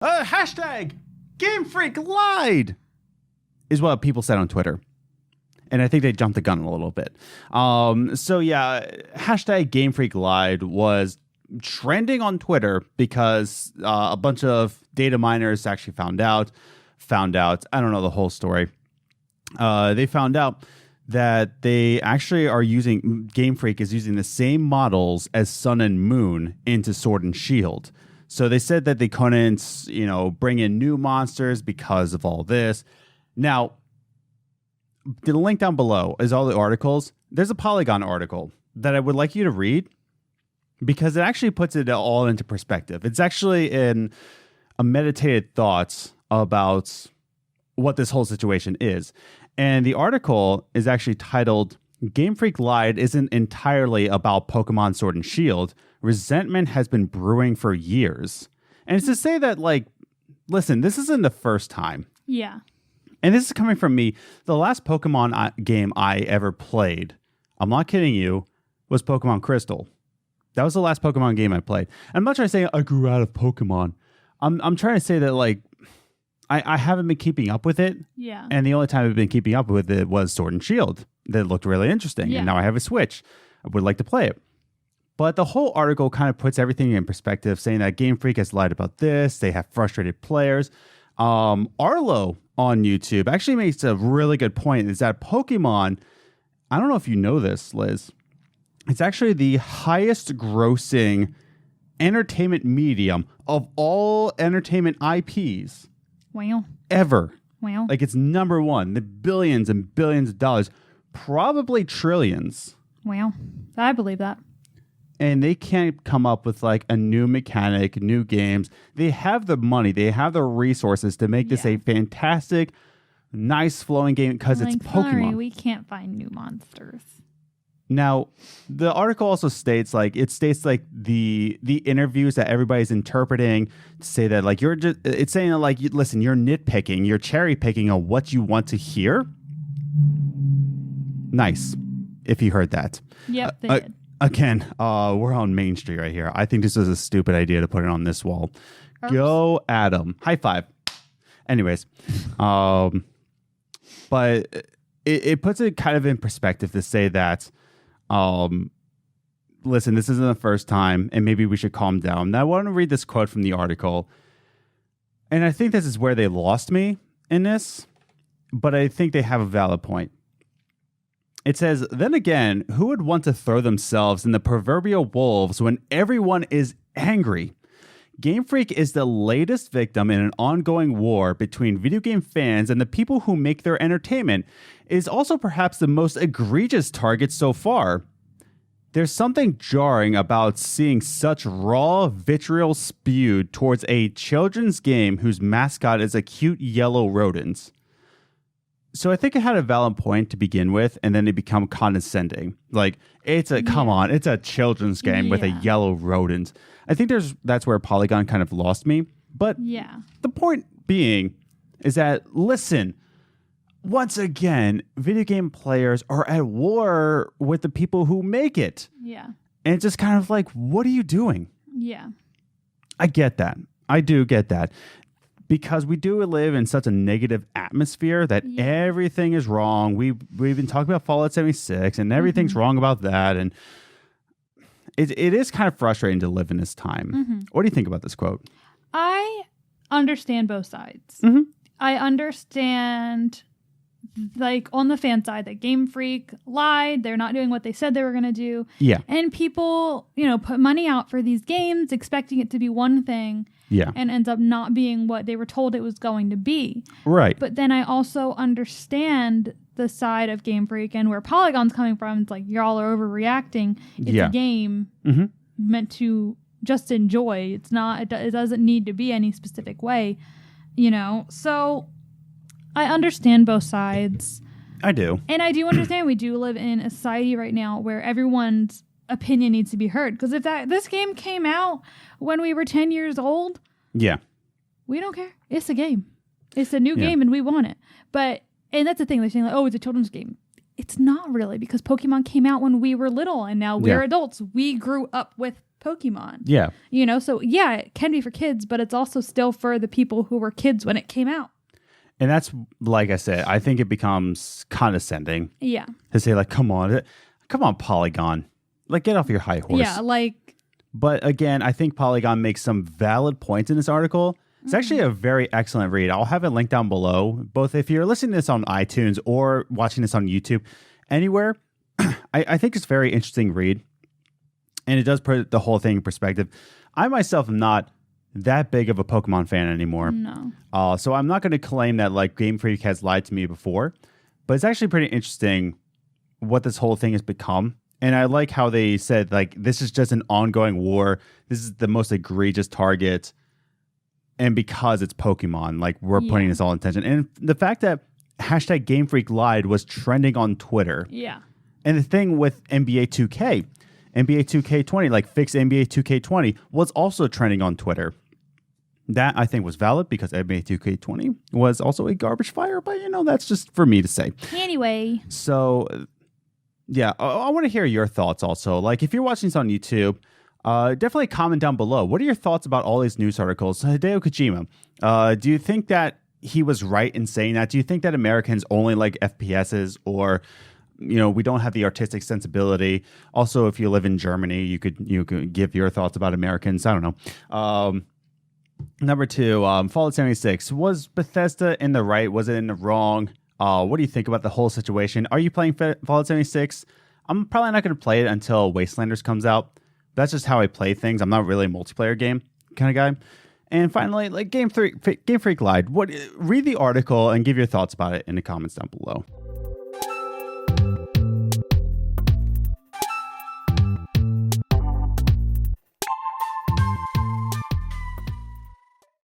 Hashtag Game Freak lied is what people said on Twitter. And I think they jumped the gun a little bit. So yeah, hashtag Game Freak lied was trending on Twitter because a bunch of data miners actually found out. I don't know the whole story. They found out that they actually are using, Game Freak is using the same models as Sun and Moon into Sword and Shield. So they said that they couldn't, bring in new monsters because of all this. Now, the link down below is all the articles. There's a Polygon article that I would like you to read because it actually puts it all into perspective. It's actually in a meditated thoughts about what this whole situation is. And the article is actually titled, Game Freak lied isn't entirely about Pokemon Sword and Shield. Resentment has been brewing for years. And it's to say that, listen, this isn't the first time. Yeah. And this is coming from me. The last Pokemon game I ever played, I'm not kidding you, was Pokemon Crystal. That was the last Pokemon game I played. And I'm not trying to say I grew out of Pokemon. I'm trying to say that, I haven't been keeping up with it. Yeah. And the only time I've been keeping up with it was Sword and Shield. That looked really interesting. Yeah. And now I have a Switch. I would like to play it. But the whole article kind of puts everything in perspective, saying that Game Freak has lied about this. They have frustrated players. Arlo on YouTube actually makes a really good point, is that Pokemon, I don't know if you know this, Liz, it's actually the highest grossing entertainment medium of all entertainment IPs. Wow. Ever. Wow. It's number one. The billions and billions of dollars, probably trillions. Wow. I believe that. And they can't come up with a new mechanic, new games. They have the money. They have the resources to make this a fantastic, nice flowing game because it's Pokemon. Sorry, we can't find new monsters. Now, the article also states the interviews that everybody's interpreting to say that it's saying that listen, you're nitpicking, you're cherry picking on what you want to hear. Nice, if you heard that. Yep, they did. Again, we're on Main Street right here. I think this is a stupid idea to put it on this wall. Oops. Go, Adam. High five. Anyways, but it puts it kind of in perspective to say that, listen, this isn't the first time, and maybe we should calm down. Now, I want to read this quote from the article, and I think this is where they lost me in this, but I think they have a valid point. It says, then again, who would want to throw themselves in the proverbial wolves when everyone is angry? Game Freak is the latest victim in an ongoing war between video game fans and the people who make their entertainment. It is also perhaps the most egregious target so far. There's something jarring about seeing such raw vitriol spewed towards a children's game whose mascot is a cute yellow rodent. So I think it had a valid point to begin with, and then they become condescending. Come on, it's a children's game with a yellow rodent. I think that's where Polygon kind of lost me. But the point being is that, listen, once again, video game players are at war with the people who make it. Yeah. And it's just kind of what are you doing? Yeah. I get that. I do get that. Because we do live in such a negative atmosphere that everything is wrong. We've been talking about Fallout 76 and everything's wrong about that. And it is kind of frustrating to live in this time. Mm-hmm. What do you think about this quote? I understand both sides. Mm-hmm. I understand, on the fan side, that Game Freak lied. They're not doing what they said they were going to do. Yeah. And people, put money out for these games expecting it to be one thing. Yeah. And ends up not being what they were told it was going to be. Right. But then I also understand the side of Game Freak and where Polygon's coming from. It's y'all are overreacting. It's a game meant to just enjoy. It's not, it doesn't need to be any specific way, So I understand both sides. I do. And I do understand we do live in a society right now where everyone's opinion needs to be heard. Because if this game came out when we were 10 years old, we don't care. It's a game. It's a new game and we want it. And that's the thing. They're saying, it's a children's game. it's not really, because Pokemon came out when we were little and now we're adults. We grew up with Pokemon. Yeah. You know, so yeah, it can be for kids, but it's also still for the people who were kids when it came out. And that's, like I said, I think it becomes condescending. Yeah. To say, like, come on, Polygon. Like, get off your high horse. Yeah, like. But again, I think Polygon makes some valid points in this article. It's actually a very excellent read. I'll have it linked down below, both if you're listening to this on iTunes or watching this on YouTube. Anywhere, I think it's a very interesting read. And it does put the whole thing in perspective. I myself am not that big of a Pokemon fan anymore. No. So I'm not going to claim that like Game Freak has lied to me before, but it's actually pretty interesting what this whole thing has become. And I like how they said, like, this is just an ongoing war. This is the most egregious target. And because it's Pokemon, like, we're putting this all intention. And the fact that hashtag Game Freak lied was trending on Twitter. Yeah. And the thing with NBA 2K20, like fix NBA 2K20, was also trending on Twitter. That, I think, was valid because NBA 2K20 was also a garbage fire, but, you know, that's just for me to say. Anyway. So, yeah, I want to hear your thoughts also. Like, if you're watching this on YouTube, definitely comment down below. What are your thoughts about all these news articles? Hideo Kojima, do you think that he was right in saying that? Do you think that Americans only like FPSs, or, you know, we don't have the artistic sensibility? Also, if you live in Germany, you could give your thoughts about Americans. I don't know. Number 2, Fallout 76. Was Bethesda in the right? Was it in the wrong? What do you think about the whole situation? Are you playing Fallout 76? I'm probably not going to play it until Wastelanders comes out. That's just how I play things. I'm not really a multiplayer game kind of guy. And finally, like Game Freak lied. Read the article and give your thoughts about it in the comments down below.